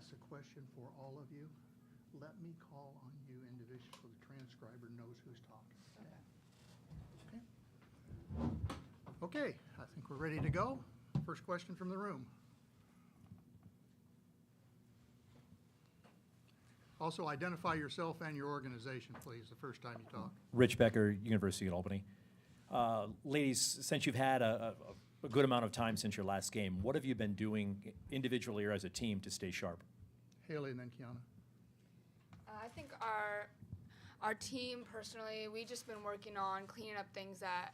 ask a question for all of you. Let me call on you individually so the transcriber knows who's talking. Okay, I think we're ready to go. First question from the room. Also, identify yourself and your organization, please, the first time you talk. Rich Becker, University at Albany. Ladies, since you've had a good amount of time since your last game, what have you been doing individually or as a team to stay sharp? Haley and then Kiana. I think our team, personally, we've just been working on cleaning up things that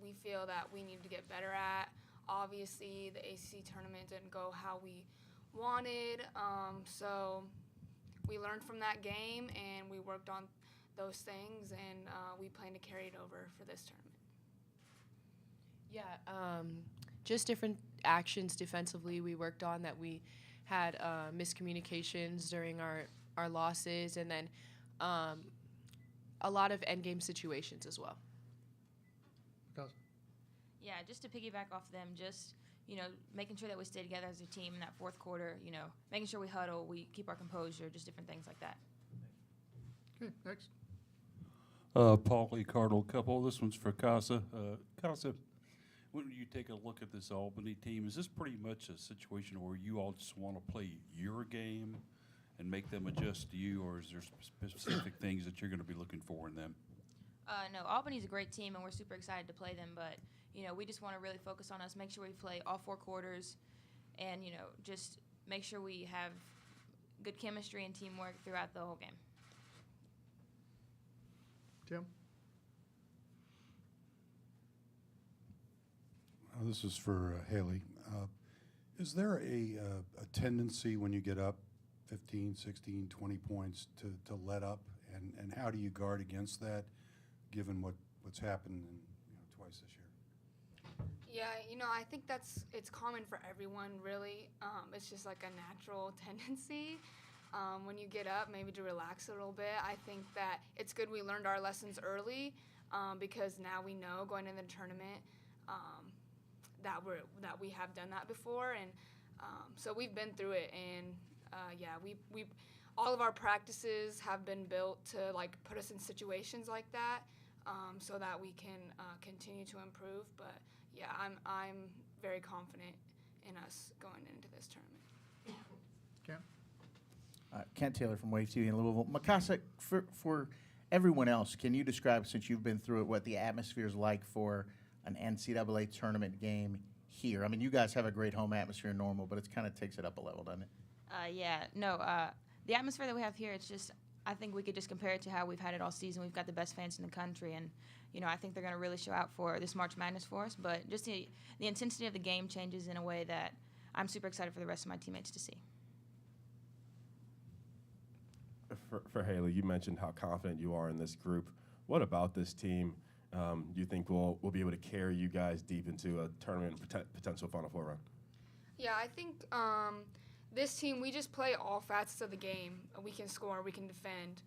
we feel that we need to get better at. Obviously, the ACC tournament didn't go how we wanted, so we learned from that game and we worked on those things, and we plan to carry it over for this tournament. Yeah, just different actions defensively we worked on that we had miscommunications during our losses, and then a lot of endgame situations as well. Yeah, just to piggyback off them, just, making sure that we stay together as a team in that fourth quarter, making sure we huddle, we keep our composure, just different things like that. Okay, next. Paul Lee Cardinal couple. This one's for Casa. Casa, when you take a look at this Albany team, is this pretty much a situation where you all just want to play your game and make them adjust to you, or is there specific things that you're going to be looking for in them? No, Albany's a great team, and we're super excited to play them, but, we just want to really focus on us, make sure we play all four quarters, and, just make sure we have good chemistry and teamwork throughout the whole game. Tim? This is for Haley. Is there a tendency when you get up 15, 16, 20 points to let up, and how do you guard against that, given what's happened twice this year? Yeah, I think it's common for everyone, really. It's just like a natural tendency when you get up, maybe to relax a little bit. I think that it's good we learned our lessons early because now we know going into the tournament that we have done that before, and so we've been through it, and we all of our practices have been built to put us in situations like that, so that we can continue to improve. But yeah, I'm very confident in us going into this tournament. Kent? Kent Taylor from Wave TV in Louisville. Mikasa, for everyone else, can you describe, since you've been through it, what the atmosphere is like for an NCAA tournament game here? I mean, you guys have a great home atmosphere normal, but it kind of takes it up a level, doesn't it? The atmosphere that we have here, it's just, I think we could just compare it to how we've had it all season. We've got the best fans in the country, and, I think they're going to really show out for this March Madness for us. But just the intensity of the game changes in a way that I'm super excited for the rest of my teammates to see. For Haley, you mentioned how confident you are in this group. What about this team do you think will be able to carry you guys deep into a tournament and potential Final Four run? Yeah, I think this team, we just play all facets of the game. We can score, we can defend,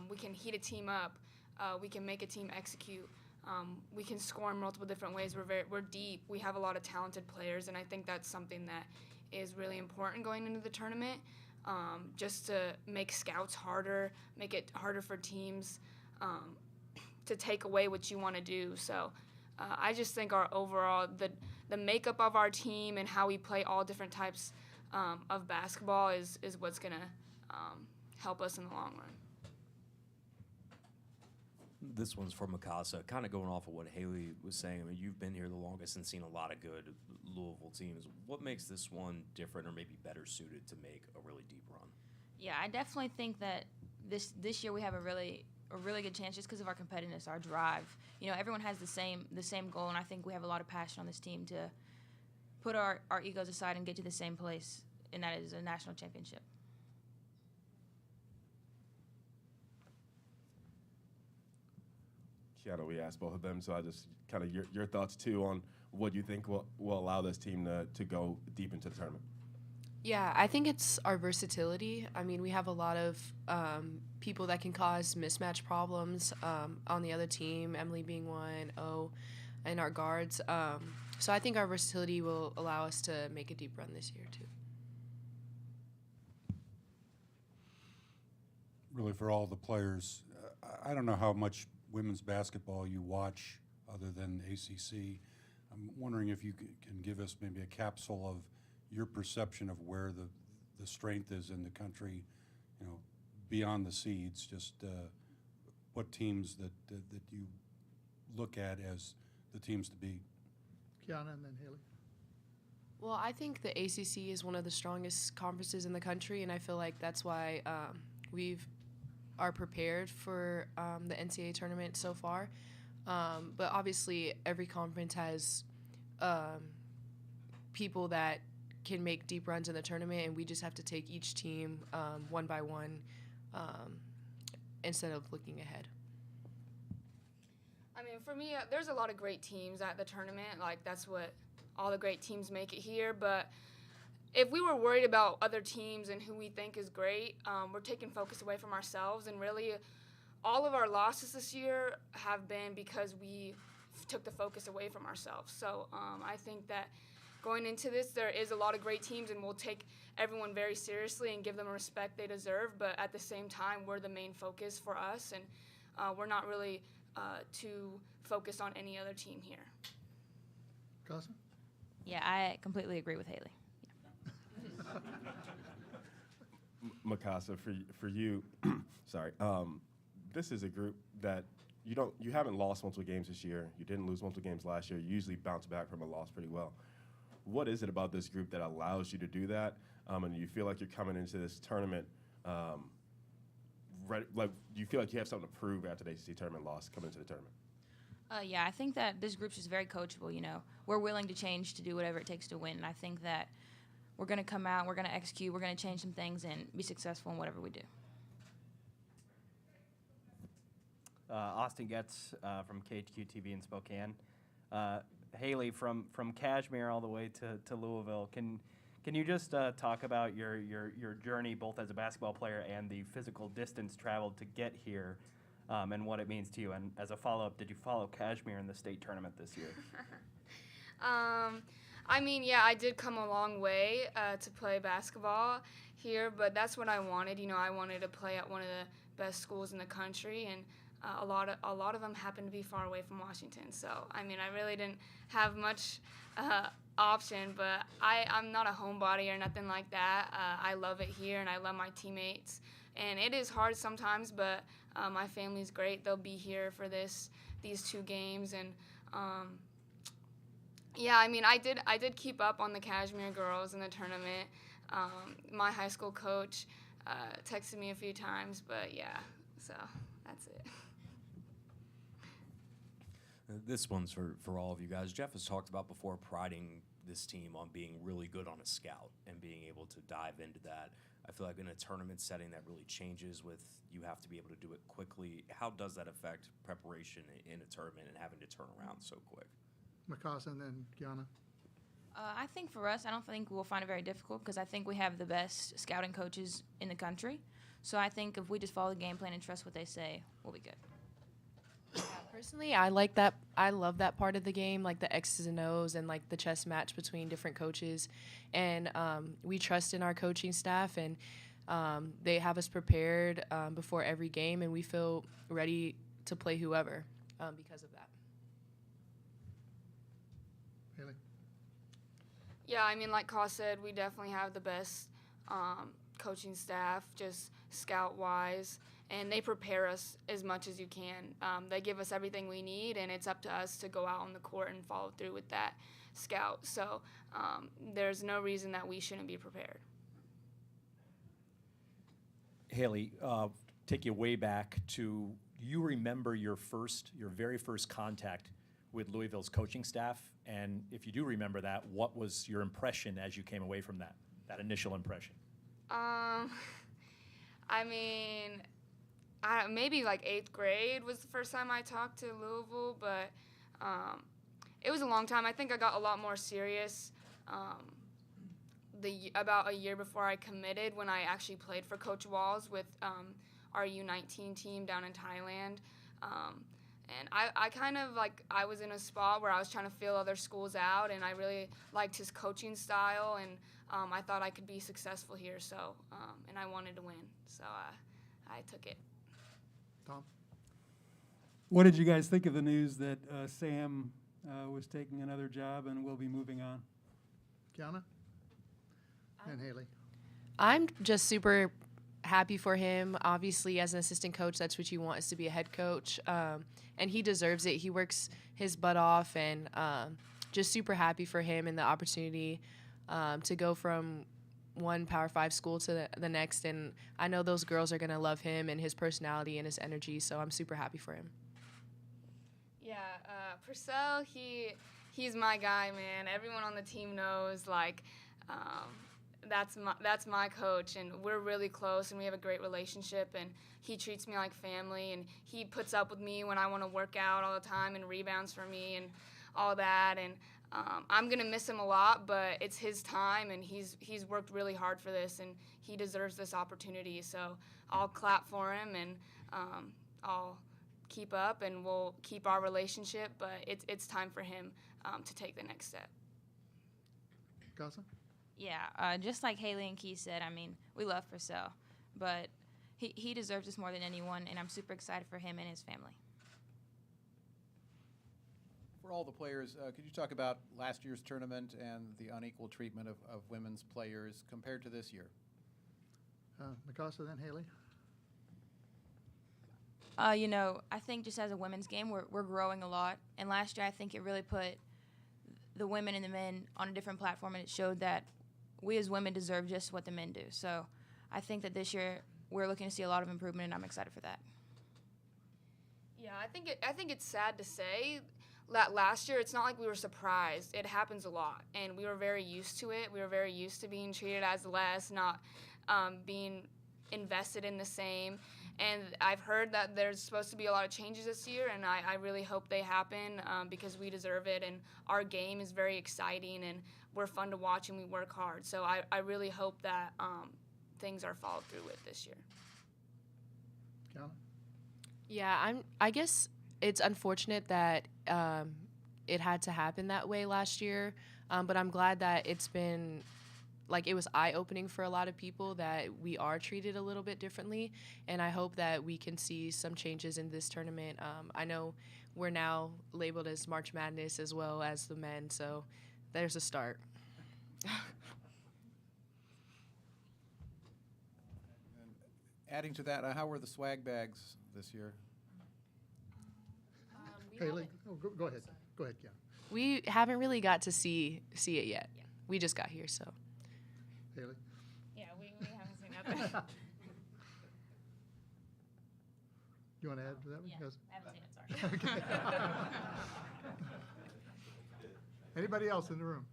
we can heat a team up, we can make a team execute. We can score in multiple different ways. We're deep. We have a lot of talented players, and I think that's something that is really important going into the tournament, just to make scouts harder, make it harder for teams to take away what you want to do. So I just think our overall, the makeup of our team and how we play all different types of basketball is what's going to help us in the long run. This one's for Mikasa. Kind of going off of what Haley was saying, I mean, you've been here the longest and seen a lot of good Louisville teams. What makes this one different or maybe better suited to make a really deep run? Yeah, I definitely think that this year we have a really good chance just because of our competitiveness, our drive. Everyone has the same goal, and I think we have a lot of passion on this team to put our egos aside and get to the same place, and that is a national championship. Kiana, we asked both of them, so I just kind of your thoughts too on what you think will allow this team to go deep into the tournament. Yeah, I think it's our versatility. I mean, we have a lot of people that can cause mismatch problems on the other team, Emily being one, and our guards. So I think our versatility will allow us to make a deep run this year, too. really for all the players. I don't know how much women's basketball you watch other than ACC. I'm wondering if you can give us maybe a capsule of your perception of where the strength is in the country, you know, beyond the seeds, just what teams that you look at as the teams to beat. Kiana and then Haley. Well, I think the ACC is one of the strongest conferences in the country, and I feel like that's why we are prepared for the NCAA tournament so far. But obviously, every conference has people that can make deep runs in the tournament, and we just have to take each team one by one instead of looking ahead. I mean, for me, there's a lot of great teams at the tournament. Like, that's what all the great teams make it here. But if we were worried about other teams and who we think is great, we're taking focus away from ourselves. And really, all of our losses this year have been because we took the focus away from ourselves. So I think that going into this, there is a lot of great teams, and we'll take everyone very seriously and give them the respect they deserve. But at the same time, we're the main focus for us, and we're not really too focused on any other team here. Casa? Yeah, I completely agree with Haley. Mikasa, for you, sorry. This is a group that you haven't lost multiple games this year. You didn't lose multiple games last year. You usually bounce back from a loss pretty well. What is it about this group that allows you to do that? And you feel like you're coming into this tournament, do you feel like you have something to prove after the ACC tournament loss coming into the tournament? Yeah, I think that this group's just very coachable. You know, we're willing to change to do whatever it takes to win, and I think that we're going to come out, we're going to execute, we're going to change some things and be successful in whatever we do. Austin Getz from KHQ-TV in Spokane. Haley, from Kashmir all the way to Louisville, can you just talk about your journey both as a basketball player and the physical distance traveled to get here, and what it means to you? And as a follow-up, did you follow Kashmir in the state tournament this year? I mean, yeah, I did come a long way to play basketball here, but that's what I wanted. You know, I wanted to play at one of the best schools in the country, and a lot of them happen to be far away from Washington. So, I mean, I really didn't have much option, but I'm not a homebody or nothing like that. I love it here, and I love my teammates. And it is hard sometimes, but my family's great. They'll be here for these 2 games, and yeah, I mean, I did keep up on the Kashmir girls in the tournament. My high school coach texted me a few times, but yeah, so that's it. This one's for all of you guys. Jeff has talked about before priding this team on being really good on a scout and being able to dive into that. I feel like in a tournament setting that really changes with you have to be able to do it quickly. How does that affect preparation in a tournament and having to turn around so quick? Mikasa and then Kiana. I think for us, I don't think we'll find it very difficult because I think we have the best scouting coaches in the country. So I think if we just follow the game plan and trust what they say, we'll be good. Personally, I like that. I love that part of the game, like the X's and O's and like the chess match between different coaches. And we trust in our coaching staff, and they have us prepared before every game, and we feel ready to play whoever because of that. Haley? Yeah, I mean, like Ka said, we definitely have the best coaching staff, just scout-wise, and they prepare us as much as you can. They give us everything we need, and it's up to us to go out on the court and follow through with that scout. So there's no reason that we shouldn't be prepared. Haley, take you way back to, you remember your very first contact with Louisville's coaching staff, and if you do remember that, what was your impression as you came away from that initial impression? I mean, maybe like 8th grade was the first time I talked to Louisville, but it was a long time. I think I got a lot more serious about a year before I committed, when I actually played for Coach Walls with our U19 team down in Thailand. And I kind of I was in a spot where I was trying to feel other schools out, and I really liked his coaching style, and I thought I could be successful here, so and I wanted to win. So I took it. Tom? What did you guys think of the news that Sam was taking another job and will be moving on? Kiana? And Haley? I'm just super happy for him. Obviously, as an assistant coach, that's what you want, is to be a head coach. And he deserves it. He works his butt off, and just super happy for him and the opportunity to go from one Power 5 school to the next. And I know those girls are going to love him and his personality and his energy, so I'm super happy for him. Yeah, Purcell, he's my guy, man. Everyone on the team knows, like, that's my coach, and we're really close, and we have a great relationship, and he treats me like family, and he puts up with me when I want to work out all the time and rebounds for me and all that, and I'm going to miss him a lot, but it's his time, and he's worked really hard for this, and he deserves this opportunity, so I'll clap for him, and I'll keep up, and we'll keep our relationship, but it's time for him to take the next step. Casa? Yeah, just like Haley and Key said, I mean, we love Purcell, but he deserves this more than anyone, and I'm super excited for him and his family. For all the players, could you talk about last year's tournament and the unequal treatment of women's players compared to this year? Mikasa, then Haley? I think just as a women's game, we're growing a lot, and last year I think it really put the women and the men on a different platform, and it showed that we as women deserve just what the men do. So I think that this year we're looking to see a lot of improvement, and I'm excited for that. Yeah, I think it's sad to say that last year it's not like we were surprised. It happens a lot, and we were very used to it. We were very used to being treated as less, not being invested in the same. And I've heard that there's supposed to be a lot of changes this year, and I really hope they happen because we deserve it, and our game is very exciting, and we're fun to watch, and we work hard. So I really hope that things are followed through with this year. Kiana? Yeah, I guess it's unfortunate that it had to happen that way last year, but I'm glad that it's been, like, it was eye-opening for a lot of people that we are treated a little bit differently, and I hope that we can see some changes in this tournament. I know we're now labeled as March Madness as well as the men, so there's a start. Adding to that, how were the swag bags this year? Haley? Oh, go ahead. Go ahead, Kiana. We haven't really got to see it yet. Yeah. We just got here, so. Haley? Yeah, we haven't seen nothing. You want to add to that one? Yeah, Yes. I haven't seen it, sorry. Okay. Anybody else in the room?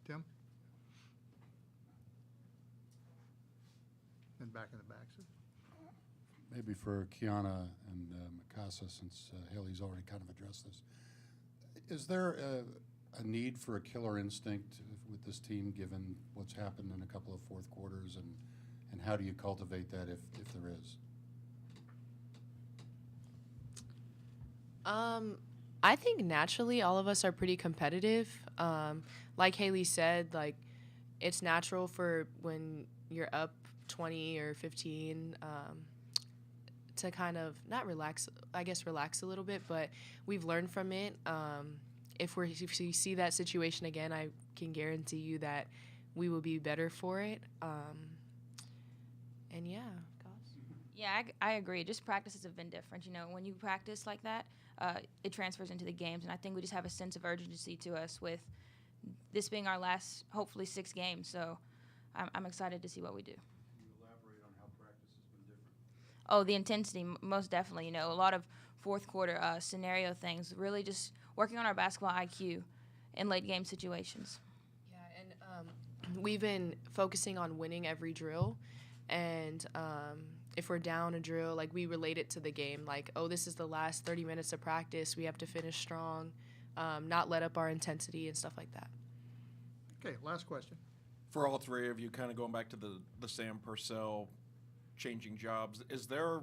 Tim? And back in the back, sir. Maybe for Kiana and Mikasa, since Haley's already kind of addressed this. Is there a need for a killer instinct with this team, given what's happened in a couple of fourth quarters, and how do you cultivate that if there is? I think naturally all of us are pretty competitive. Like Haley said, like, it's natural for when you're up 20 or 15 to kind of not relax, I guess relax a little bit, but we've learned from it. If we see that situation again, I can guarantee you that we will be better for it. And yeah, gosh. Yeah, I agree. Just practices have been different. When you practice like that, it transfers into the games, and I think we just have a sense of urgency to us with this being our last, hopefully, 6 games. So I'm excited to see what we do. Can you elaborate on how practice has been different? Oh, the intensity, most definitely. A lot of fourth quarter scenario things, really just working on our basketball IQ in late game situations. Yeah, and we've been focusing on winning every drill, and if we're down a drill, like, we relate it to the game. Like, oh, this is the last 30 minutes of practice. We have to finish strong, not let up our intensity and stuff like that. Okay, last question. For all three of you, kind of going back to the Sam Purcell changing jobs, is there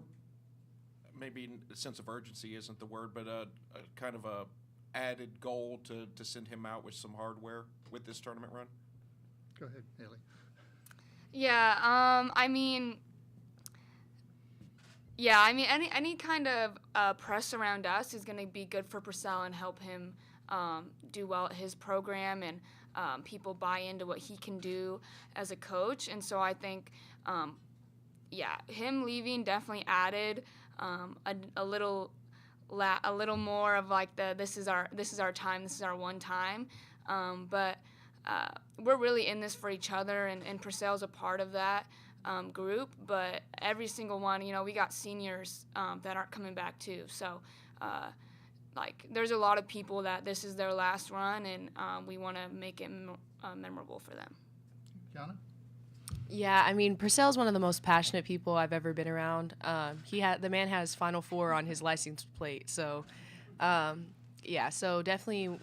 maybe a sense of urgency isn't the word, but a kind of a added goal to send him out with some hardware with this tournament run? Go ahead, Haley. Yeah, I mean, Yeah, I mean, any kind of press around us is going to be good for Purcell and help him do well at his program, and people buy into what he can do as a coach. And so I think, him leaving definitely added a little more of like this is our time, this is our one time. But we're really in this for each other, and Purcell's a part of that group. But every single one, we got seniors that aren't coming back too. So, there's a lot of people that this is their last run, and we want to make it memorable for them. Kiana? Yeah, I mean, Purcell's one of the most passionate people I've ever been around. The man has Final Four on his license plate. So, so definitely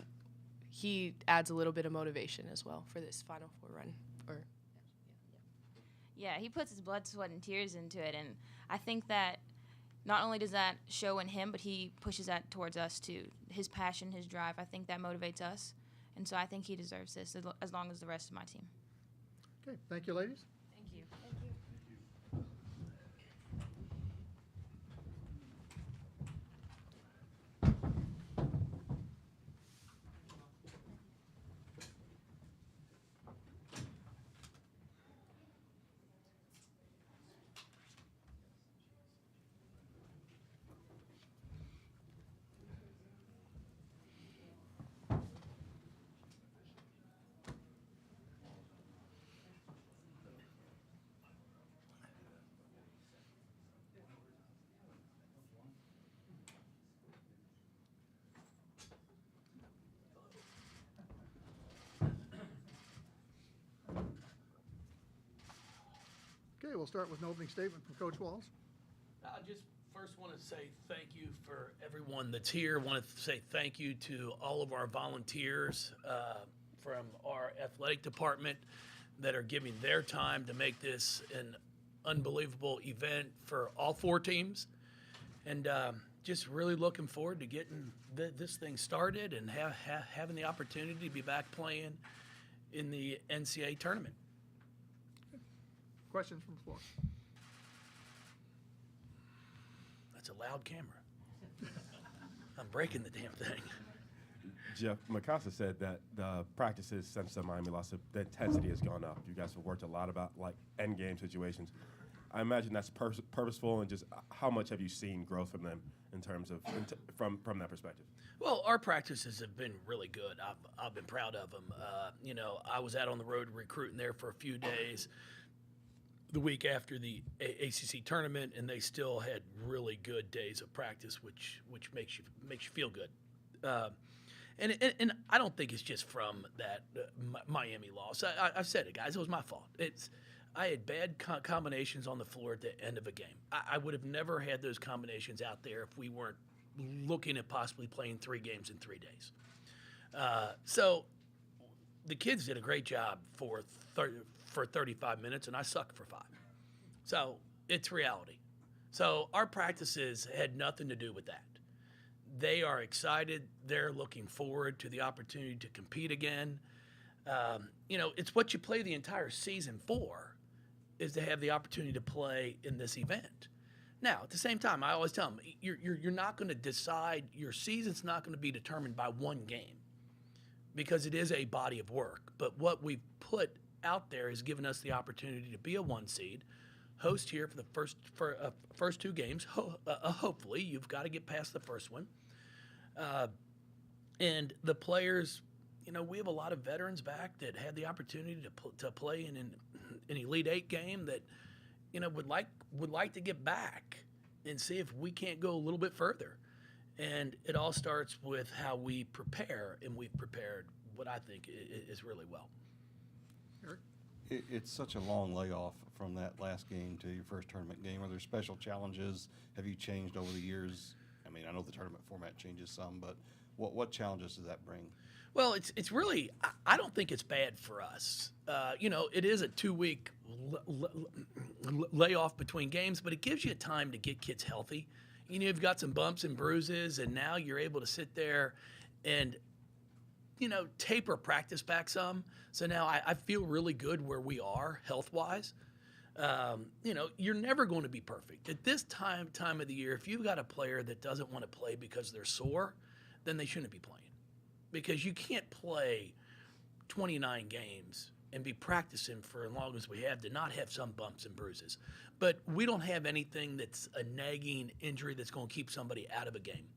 he adds a little bit of motivation as well for this Final Four run. Yeah, he puts his blood, sweat, and tears into it, and I think that not only does that show in him, but he pushes that towards us too. His passion, his drive, I think that motivates us, and so I think he deserves this as long as the rest of my team. Okay, thank you, ladies. Thank you. Okay, we'll start with an opening statement from Coach Walls. I just first want to say thank you for everyone that's here. I want to say thank you to all of our volunteers from our athletic department that are giving their time to make this an unbelievable event for all four teams. And just really looking forward to getting this thing started and having the opportunity to be back playing in the NCAA tournament. Questions from the floor? That's a loud camera. I'm breaking the damn thing. Jeff, Mikasa said that the practices since the Miami loss, the intensity has gone up. You guys have worked a lot about end game situations. I imagine that's purposeful, and just how much have you seen growth from them in terms of from that perspective? Well, our practices have been really good. I've been proud of them. I was out on the road recruiting there for a few days the week after the ACC tournament, and they still had really good days of practice, which makes you feel good. And I don't think it's just from that Miami loss. I've said it, guys. It was my fault. I had bad combinations on the floor at the end of a game. I would have never had those combinations out there if we weren't looking at possibly playing 3 games in 3 days. So the kids did a great job for 35 minutes, and I sucked for 5. So it's reality. So our practices had nothing to do with that. They are excited. They're looking forward to the opportunity to compete again. It's what you play the entire season for, is to have the opportunity to play in this event. Now, at the same time, I always tell them, you're not going to decide, your season's not going to be determined by one game, because it is a body of work. But what we've put out there has given us the opportunity to be a 1 seed, host here for the first 2 games. Hopefully, you've got to get past the first one. And the players, we have a lot of veterans back that had the opportunity to play in an Elite 8 game that, would like to get back and see if we can't go a little bit further. And it all starts with how we prepare, and we've prepared what I think is really well. Eric? It's such a long layoff from that last game to your first tournament game. Are there special challenges? Have you changed over the years? I mean, I know the tournament format changes some, but what challenges does that bring? Well, it's really, I don't think it's bad for us. It is a 2-week layoff between games, but it gives you time to get kids healthy. You've got some bumps and bruises, and now you're able to sit there and, taper practice back some. So now I feel really good where we are health-wise. You're never going to be perfect. At this time of the year, if you've got a player that doesn't want to play because they're sore, then they shouldn't be playing. Because you can't play 29 games and be practicing for as long as we have to not have some bumps and bruises. But we don't have anything that's a nagging injury that's going to keep somebody out of a game.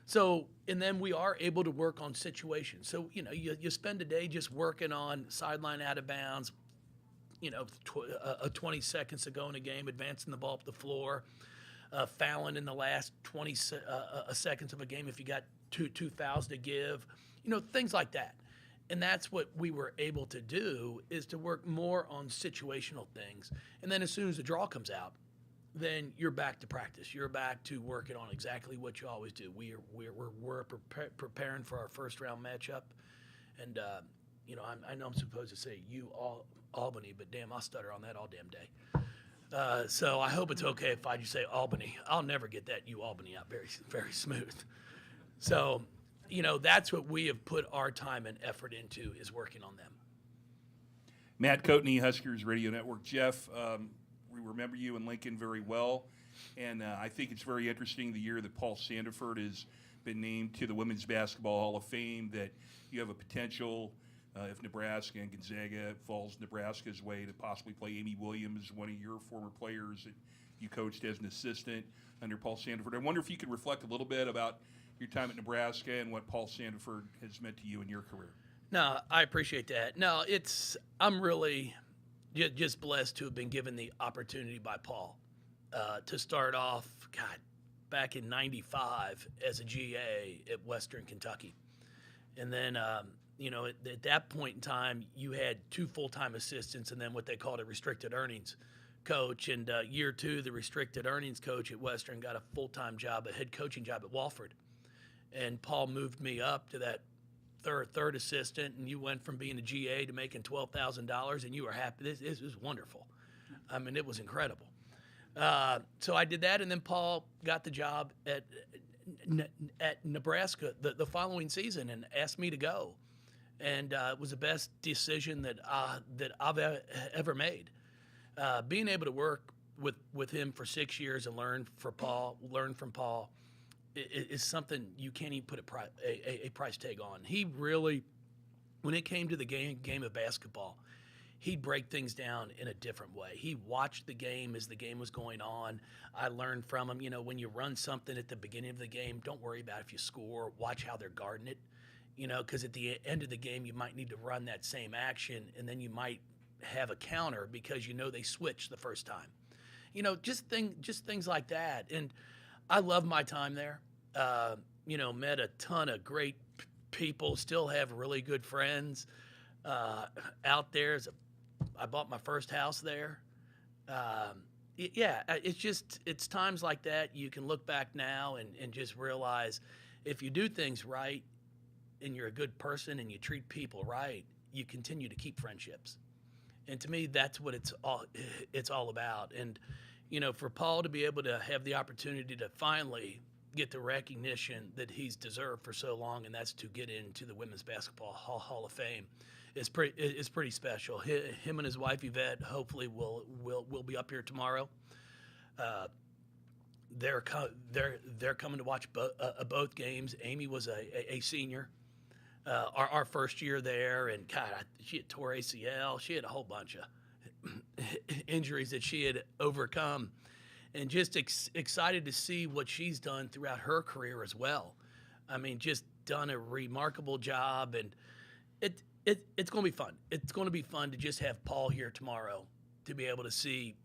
So, and then we are able to work on situations. So, you spend a day just working on sideline out of bounds, 20 seconds to go in a game, advancing the ball up the floor, fouling in the last 20 seconds of a game if you got two fouls to give, things like that. And that's what we were able to do, is to work more on situational things. And then as soon as the draw comes out, then you're back to practice. You're back to working on exactly what you always do. We're preparing for our first round matchup. And, I know I'm supposed to say Albany, but damn, I'll stutter on that all damn day. So I hope it's okay if I just say Albany. I'll never get that Albany out very, very smooth. So, that's what we have put our time and effort into, is working on them. Matt Coatney, Huskers Radio Network. Jeff, we remember you in Lincoln very well, and I think it's very interesting the year that Paul Sandiford has been named to the Women's Basketball Hall of Fame, that you have a potential, if Nebraska and Gonzaga falls Nebraska's way, to possibly play Amy Williams, one of your former players that you coached as an assistant under Paul Sandiford. I wonder if you could reflect a little bit about your time at Nebraska and what Paul Sandiford has meant to you in your career. No, I appreciate that. No, I'm really just blessed to have been given the opportunity by Paul to start off, back in '95 as a GA at Western Kentucky. And then, at that point in time, you had 2 full-time assistants and then what they called a restricted earnings coach. And year 2, the restricted earnings coach at Western got a full-time job, a head coaching job at Wofford. And Paul moved me up to that third assistant, and you went from being a GA to making $12,000, and you were happy. This was wonderful. I mean, it was incredible. So I did that, and then Paul got the job at Nebraska the following season and asked me to go. And it was the best decision that I've ever made. Being able to work with him for 6 years and learn from Paul, is something you can't even put a price tag on. He really, when it came to the game of basketball, he'd break things down in a different way. He watched the game as the game was going on. I learned from him, when you run something at the beginning of the game, don't worry about if you score. Watch how they're guarding it, because at the end of the game, you might need to run that same action, and then you might have a counter because they switched the first time. Just things like that. And I love my time there. Met a ton of great people, still have really good friends out there. I bought my first house there. It's times like that you can look back now and just realize, if you do things right and you're a good person and you treat people right, you continue to keep friendships. And to me, that's what it's all about. And, for Paul to be able to have the opportunity to finally get the recognition that he's deserved for so long, and that's to get into the Women's Basketball Hall of Fame, is pretty special. Him and his wife Yvette hopefully will be up here tomorrow. They're coming to watch both games. Amy was a senior, our first year there, and she had tore ACL. She had a whole bunch of injuries that she had overcome. And just excited to see what she's done throughout her career as well. I mean, just done a remarkable job, and it's going to be fun. It's going to be fun to just have Paul here tomorrow, to be able to see,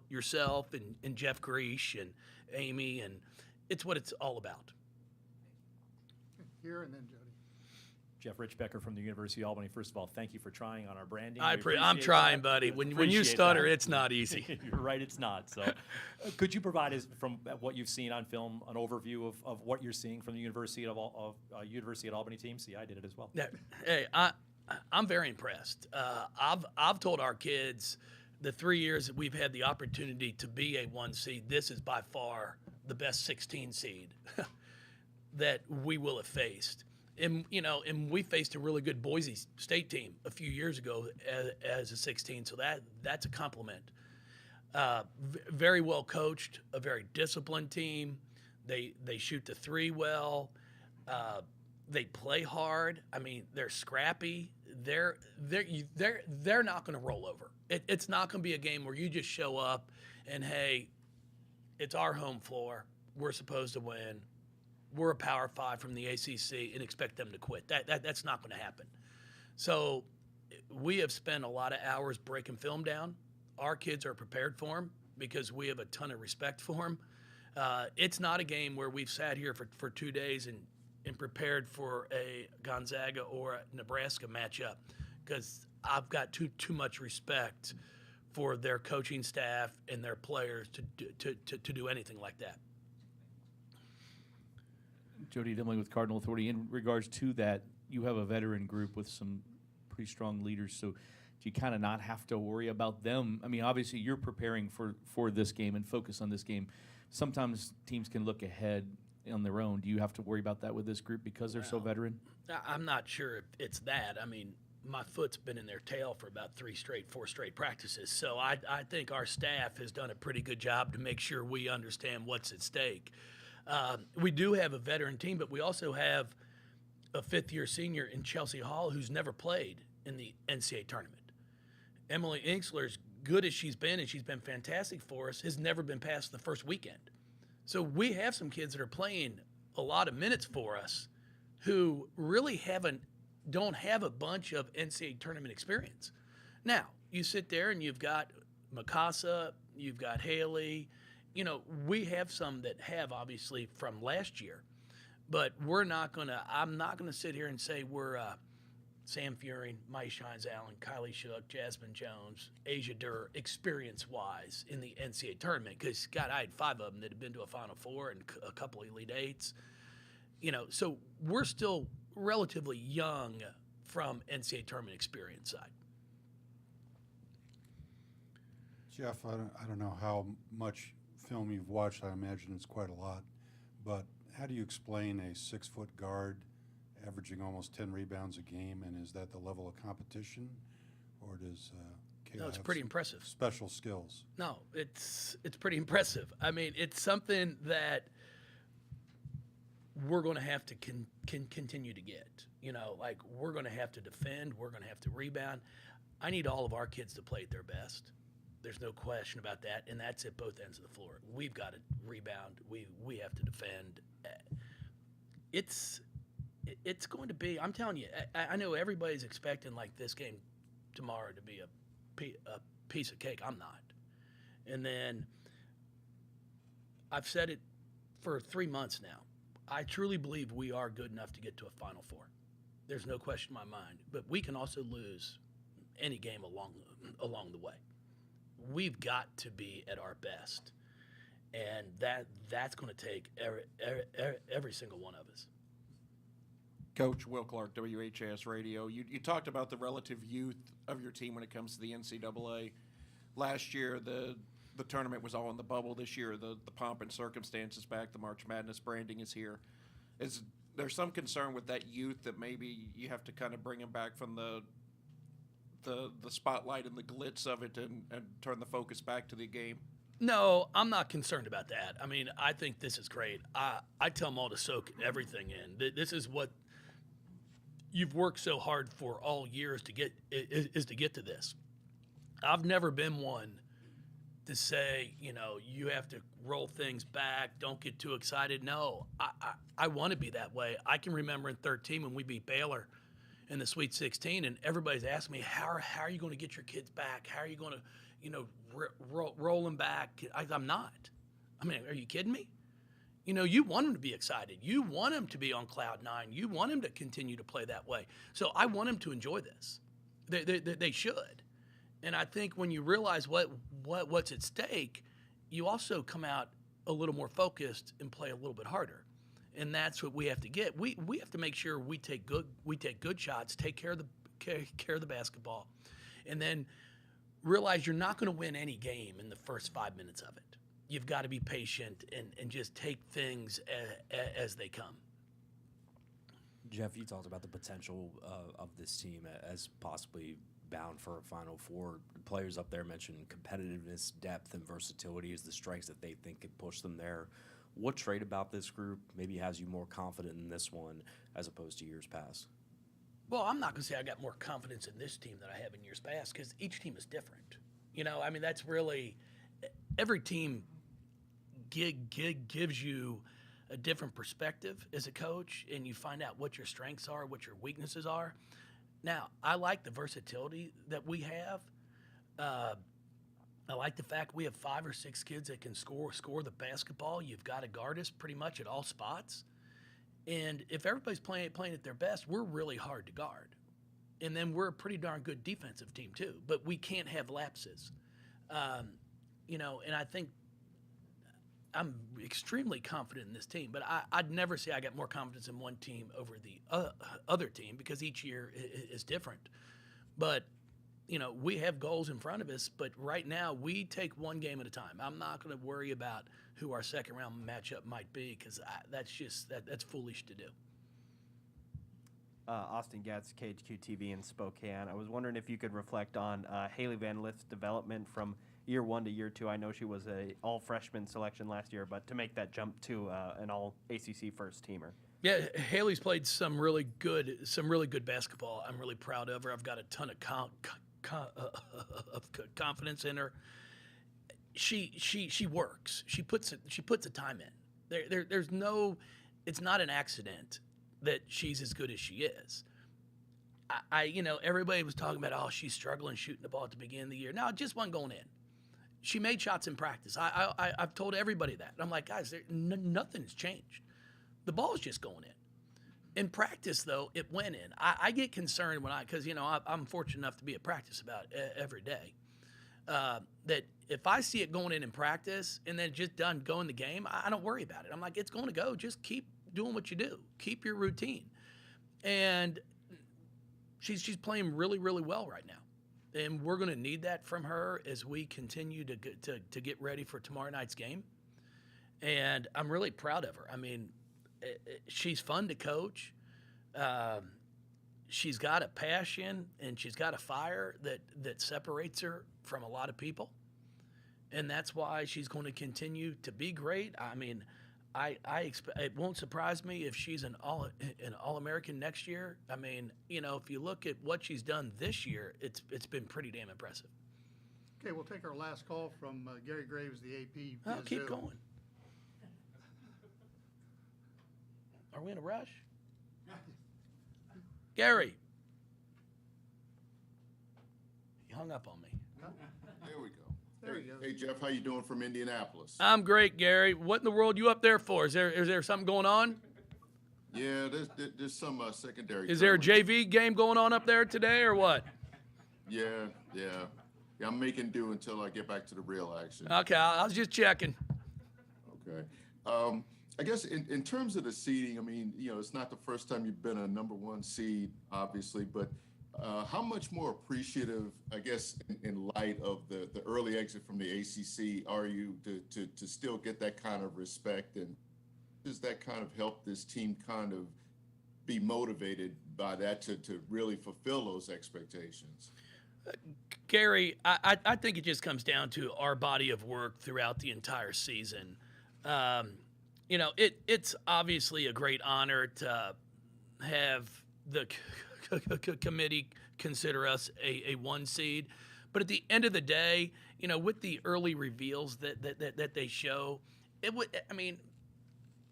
yourself and Jeff Greesh and Amy, and it's what it's all about. Here and then Jody. Jeff Richbecker from the University of Albany. First of all, thank you for trying on our branding. I'm trying, buddy. When you stutter, it's not easy. You're right, it's not. So, could you provide us, from what you've seen on film, an overview of what you're seeing from the University at Albany team? See, I did it as well. Yeah. Hey, I'm very impressed. I've told our kids, the 3 years that we've had the opportunity to be a 1 seed, this is by far the best 16 seed that we will have faced. And we faced a really good Boise State team a few years ago as a 16, so that's a compliment. Very well coached, a very disciplined team. They shoot the three well. They play hard. I mean, they're scrappy. They're not going to roll over. It's not going to be a game where you just show up and, hey, it's our home floor. We're supposed to win. We're a Power 5 from the ACC and expect them to quit. That's not going to happen. So we have spent a lot of hours breaking film down. Our kids are prepared for them because we have a ton of respect for them. It's not a game where we've sat here for 2 days and prepared for a Gonzaga or a Nebraska matchup, because I've got too much respect for their coaching staff and their players to do anything like that. Jody Dimling with Cardinal Authority. In regards to that, you have a veteran group with some pretty strong leaders, so do you kind of not have to worry about them? I mean, obviously you're preparing for this game and focus on this game. Sometimes teams can look ahead on their own. Do you have to worry about that with this group because they're so veteran? I'm not sure if it's that. I mean, my foot's been in their tail for about 4 straight practices. So I think our staff has done a pretty good job to make sure we understand what's at stake. We do have a veteran team, but we also have a fifth-year senior in Chelsea Hall who's never played in the NCAA tournament. Emily Inksler, as good as she's been, and she's been fantastic for us, has never been past the first weekend. So we have some kids that are playing a lot of minutes for us who really don't have a bunch of NCAA tournament experience. Now, you sit there and you've got Mikasa, you've got Haley. You know, we have some that have, obviously, from last year. But I'm not going to sit here and say we're Sam Furing, Mai Shines Allen, Kylie Shook, Jasmine Jones, Asia Durr, experience-wise in the NCAA tournament. Because, God, I had 5 of them that had been to a Final Four and a couple Elite Eights. You know, so we're still relatively young from NCAA tournament experience side. Jeff, I don't know how much film you've watched. I imagine it's quite a lot. But how do you explain a 6-foot guard averaging almost 10 rebounds a game, and is that the level of competition, or does Kayla No, it's have pretty some impressive. special skills? No, it's pretty impressive. I mean, it's something that we're going to have to continue to get. You know, like, we're going to have to defend. We're going to have to rebound. I need all of our kids to play at their best. There's no question about that, and that's at both ends of the floor. We've got to rebound. We have to defend. It's going to be, I'm telling you, I know everybody's expecting, like, this game tomorrow to be a piece of cake. I'm not. And then I've said it for 3 months now. I truly believe we are good enough to get to a Final Four. There's no question in my mind. But we can also lose any game along the way. We've got to be at our best, and that's going to take every single one of us. Coach Will Clark, WHAS Radio. You talked about the relative youth of your team when it comes to the NCAA. Last year, the tournament was all in the bubble. This year, the pomp and circumstances back. The March Madness branding is here. Is there some concern with that youth that maybe you have to kind of bring them back from the spotlight and the glitz of it and turn the focus back to the game? No, I'm not concerned about that. I mean, I think this is great. I tell them all to soak everything in. This is what you've worked so hard for all years to get to this. I've never been one to say, you know, you have to roll things back, don't get too excited. No, I want to be that way. I can remember in 2013 when we beat Baylor in the Sweet 16, and everybody's asking me, how are you going to get your kids back? How are you going to, you know, roll them back? I'm not. I mean, are you kidding me? You know, you want them to be excited. You want them to be on cloud 9. You want them to continue to play that way. So I want them to enjoy this. They should. And I think when you realize what's at stake, you also come out a little more focused and play a little bit harder. And that's what we have to get. We have to make sure we take good shots, take care of the basketball, and then realize you're not going to win any game in the first 5 minutes of it. You've got to be patient and just take things as they come. Jeff, you talked about the potential of this team as possibly bound for a Final Four. Players up there mentioned competitiveness, depth, and versatility as the strengths that they think could push them there. What trait about this group maybe has you more confident in this one as opposed to years past? Well, I'm not going to say I got more confidence in this team than I have in years past because each team is different. You know, I mean, that's really every team gives you a different perspective as a coach, and you find out what your strengths are, what your weaknesses are. Now, I like the versatility that we have. I like the fact we have 5 or 6 kids that can score the basketball. You've got to guard us pretty much at all spots. And if everybody's playing at their best, we're really hard to guard. And then we're a pretty darn good defensive team too, but we can't have lapses. You know, and I think I'm extremely confident in this team, but I'd never say I got more confidence in one team over the other team because each year is different. But, you know, we have goals in front of us, but right now we take one game at a time. I'm not going to worry about who our second round matchup might be because that's foolish to do. Austin Getz, KHQ TV in Spokane. I was wondering if you could reflect on Haley Van Lith's development from year 1 to year 2. I know she was a all freshman selection last year, but to make that jump to an all ACC first teamer. Yeah, Haley's played some really good basketball. I'm really proud of her. I've got a ton of confidence in her. She works. She puts the time in. There's no. It's not an accident that she's as good as she is. You know, everybody was talking about, oh, she's struggling shooting the ball at the beginning of the year. No, it just wasn't going in. She made shots in practice. I've told everybody that. I'm like, guys, nothing's changed. The ball's just going in. In practice, though, it went in. I get concerned because, you know, I'm fortunate enough to be at practice about every day. That if I see it going in practice and then just done going the game, I don't worry about it. I'm like, it's going to go. Just keep doing what you do. Keep your routine. And she's playing really, really well right now. And we're going to need that from her as we continue to get ready for tomorrow night's game. And I'm really proud of her. I mean, she's fun to coach. She's got a passion and she's got a fire that separates her from a lot of people. And that's why she's going to continue to be great. I mean, I expect it won't surprise me if she's an All-American next year. I mean, you know, if you look at what she's done this year, it's been pretty damn impressive. Okay, we'll take our last call from Gary Graves, the AP. Oh, keep going. Are we in a rush? Gary. He hung up on me. There we go. There you go. Hey, Jeff, how you doing from Indianapolis? I'm great, Gary. What in the world you up there for? Is there something going on? Yeah, there's some secondary. Is there a coverage. JV game going on up there today or what? Yeah. I'm making do until I get back to the real action. Okay, I was just checking. Okay. I guess in terms of the seeding, I mean, you know, it's not the first time you've been a number 1 seed, obviously, but how much more appreciative, I guess, in light of the early exit from the ACC, are you to still get that kind of respect? And does that kind of help this team kind of be motivated by that to really fulfill those expectations? Gary, I think it just comes down to our body of work throughout the entire season. You know, it's obviously a great honor to have the committee consider us a 1 seed. But at the end of the day, you know, with the early reveals that they show, it would, I mean,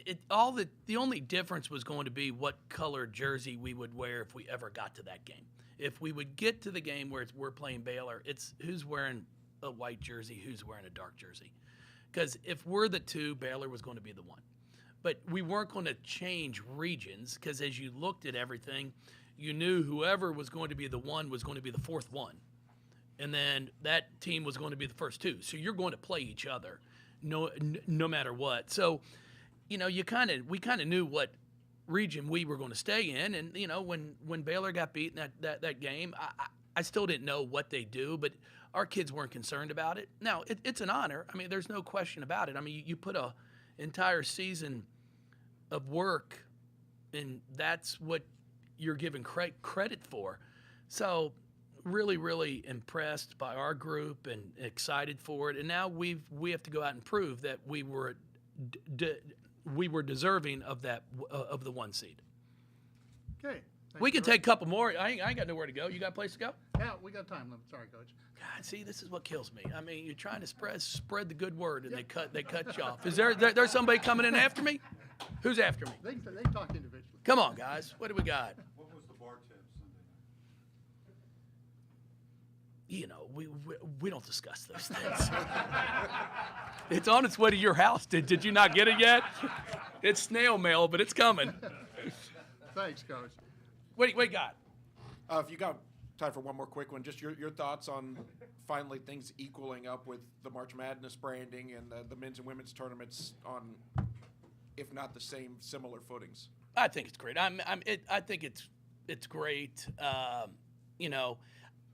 the only difference was going to be what color jersey we would wear if we ever got to that game. If we would get to the game where we're playing Baylor, it's who's wearing a white jersey, who's wearing a dark jersey. Because if we're the 2, Baylor was going to be the 1. But we weren't going to change regions because as you looked at everything, you knew whoever was going to be the 1 was going to be the 4th one. And then that team was going to be the first 2. So you're going to play each other no matter what. So, you know, we kind of knew what region we were going to stay in. And, you know, when Baylor got beaten that game, I still didn't know what they do, but our kids weren't concerned about it. Now, it's an honor. I mean, there's no question about it. I mean, you put a entire season of work, and that's what you're given credit for. So really, really impressed by our group and excited for it. And now we have to go out and prove that we were deserving of that of the 1 seed. Okay. We can take a couple more. I ain't got nowhere to go. You got a place to go? Yeah, we got time limit. Sorry, Coach. God, see, this is what kills me. I mean, you're trying to spread the good word, and they cut you off. Is there's somebody coming in after me? Who's after me? They can talk individually. Come on, guys. What do we got? What was the bar tab Sunday night? You know, we don't discuss those things. It's on its way to your house. Did you not get it yet? It's snail mail, but it's coming. Thanks, Coach. What do you got? If you got time for one more quick one, just your thoughts on finally things equaling up with the March Madness branding and the men's and women's tournaments on, if not the same, similar footings. I think it's great. I think it's great. You know,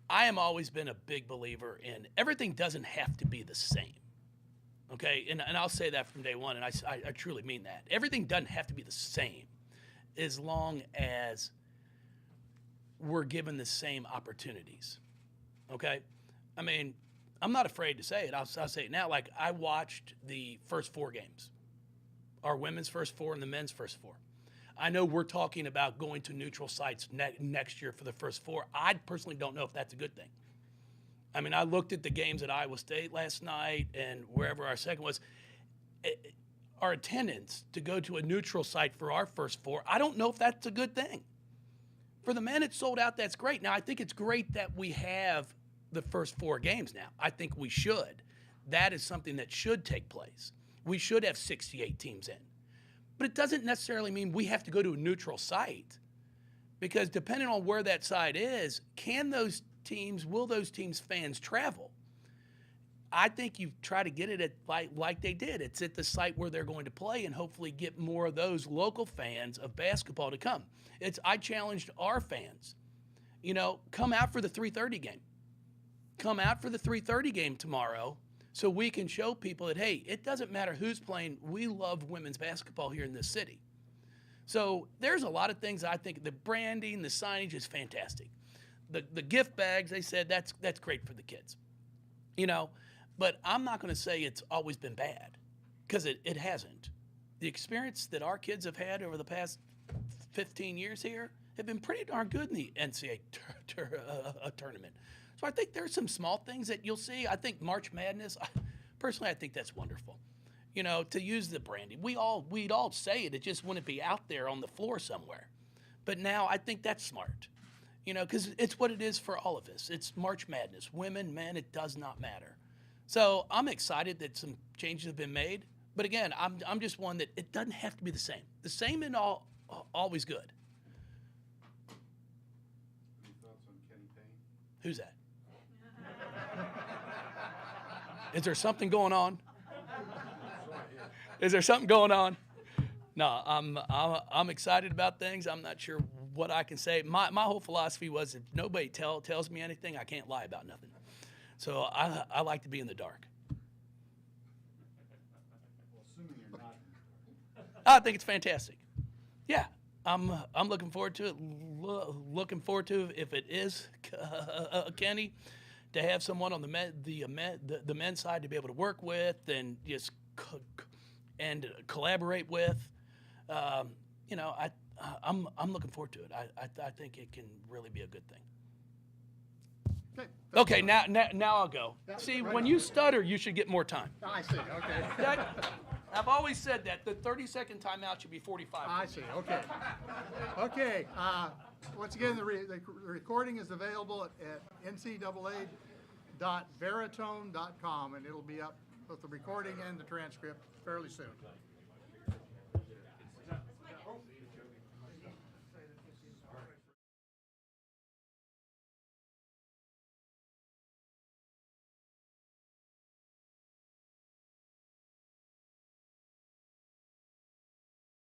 I am always been a big believer in everything doesn't have to be the same. Okay, and I'll say that from day one, and I truly mean that. Everything doesn't have to be the same as long as we're given the same opportunities. Okay? I mean, I'm not afraid to say it. I'll say it now. Like, I watched the first 4 games, our women's first 4 and the men's first 4. I know we're talking about going to neutral sites next year for the first 4. I personally don't know if that's a good thing. I mean, I looked at the games at Iowa State last night and wherever our second was. Our attendance to go to a neutral site for our first 4, I don't know if that's a good thing. For the men, it's sold out. That's great. Now, I think it's great that we have the first 4 games now. I think we should. That is something that should take place. We should have 68 teams in. But it doesn't necessarily mean we have to go to a neutral site, because depending on where that site is, will those teams' fans travel? I think you try to get it at like they did. It's at the site where they're going to play and hopefully get more of those local fans of basketball to come. I challenged our fans, you know, come out for the 3:30 game. Come out for the 3:30 game tomorrow so we can show people that, hey, it doesn't matter who's playing. We love women's basketball here in this city. So there's a lot of things I think. The branding, the signage is fantastic. The gift bags, they said that's great for the kids. You know, but I'm not going to say it's always been bad, because it hasn't. The experience that our kids have had over the past 15 years here have been pretty darn good in the NCAA tournament. So I think there's some small things that you'll see. I think March Madness, personally, I think that's wonderful. You know, to use the branding. We'd all say it just wouldn't be out there on the floor somewhere. But now I think that's smart. You know, because it's what it is for all of us. It's March Madness. Women, men, it does not matter. So I'm excited that some changes have been made. But again, I'm just one that it doesn't have to be the same. The same and always good. Any thoughts on Kenny Payne? Who's that? Is there something going on? Is there something going on? No, I'm excited about things. I'm not sure what I can say. My whole philosophy was, if nobody tells me anything, I can't lie about nothing. So I like to be in the dark. Well, assuming you're not. I think it's fantastic. Yeah, I'm looking forward to it. Looking forward to, if it is Kenny, to have someone on the men's side to be able to work with and just and collaborate with. You know, I'm looking forward to it. I think it can really be a good thing. Okay, now I'll go. See, when you stutter, you should get more time. I see, okay. I've always said that. The 30-second timeout should be 45. I see, okay. Okay, once again, the recording is available at ncaa.veritone.com, and it'll be up, both the recording and the transcript, fairly soon.